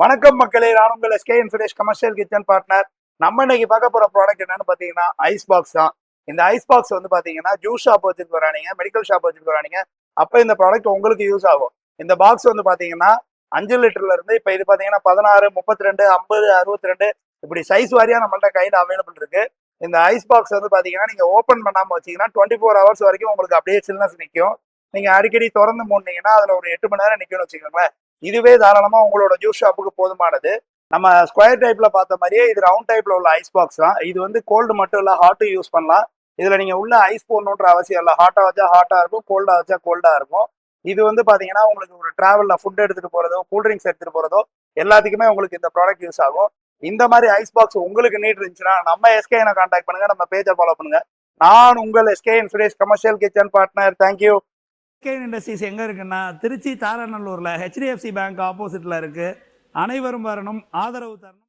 வணக்கம் மக்களே, நான் உங்கள் எஸ்கே இன்ஃபினிஷ் கமர்ஷியல் கிச்சன் பார்ட்னர். நம்ம இன்னைக்கு பார்க்க போற ப்ராடக்ட் என்னன்னு பாத்தீங்கன்னா ஐஸ் பாக்ஸ் தான். இந்த ஐஸ் பாக்ஸ் வந்து பாத்தீங்கன்னா ஜூஸ் ஷாப் வச்சுட்டு வரானீங்க, மெடிக்கல் ஷாப் வச்சுட்டு வரானீங்க, அப்ப இந்த ப்ராடக்ட் உங்களுக்கு யூஸ் ஆகும். இந்த பாக்ஸ் வந்து பாத்தீங்கன்னா 5 லிட்டர்ல இருந்து இப்ப இது பாத்தீங்கன்னா 16, 32, 50, 62 இப்படி சைஸ் வாரியா நம்மள்ட்ட கையில அவைலபிள் இருக்கு. இந்த ஐஸ் பாக்ஸ் வந்து பாத்தீங்கன்னா நீங்க ஓபன் பண்ணாம வச்சீங்கன்னா 24 ஹவர்ஸ் வரைக்கும் உங்களுக்கு அப்படியே சில்னஸ் நிற்கும். நீங்க அடிக்கடி திறந்து மூடினீங்கன்னா அதுல ஒரு 8 மணி நேரம் நிக்கும்னு வச்சுக்கோங்களேன். இதுவே தாராளமா உங்களோட ஜூஸ் ஷாப்புக்கு போதுமானது. நம்ம ஸ்கொயர் டைப்ல பார்த்த மாதிரியே இது ரவுண்ட் டைப்ல உள்ள ஐஸ் பாக்ஸ் தான். இது வந்து கோல்டு மட்டும் இல்ல, ஹாட்டும் யூஸ் பண்ணலாம். இதுல நீங்க உள்ள ஐஸ் போடணுன்ற அவசியம் இல்லை. ஹாட்டா வச்சா ஹாட்டா இருக்கும், கோல்டா வச்சா கோல்டா இருக்கும். இது வந்து பாத்தீங்கன்னா உங்களுக்கு ஒரு டிராவல்ல ஃபுட் எடுத்துட்டு போறதோ, கூல்ட்ரிங்க்ஸ் எடுத்துட்டு போறதோ எல்லாத்துக்குமே உங்களுக்கு இந்த ப்ராடக்ட் யூஸ் ஆகும். இந்த மாதிரி ஐஸ் பாக்ஸ் உங்களுக்கு நீட் இருந்துச்சுன்னா நம்ம எஸ்கே கான்டாக்ட் பண்ணுங்க, நம்ம பேஜை ஃபாலோ பண்ணுங்க. நான் உங்கள் எஸ்கே இன்ஃபினிஷ் கமர்ஷியல் கிச்சன் பார்ட்னர். தேங்க்யூ. கேன் இண்டஸ்ட்ரீஸ் எங்கே இருக்குன்னா திருச்சி தாராநல்லூரில் ஹெச்டிஎஃப்சி பேங்க் ஆப்போசிட்டில் இருக்குது. அனைவரும் வரணும், ஆதரவு தரணும்.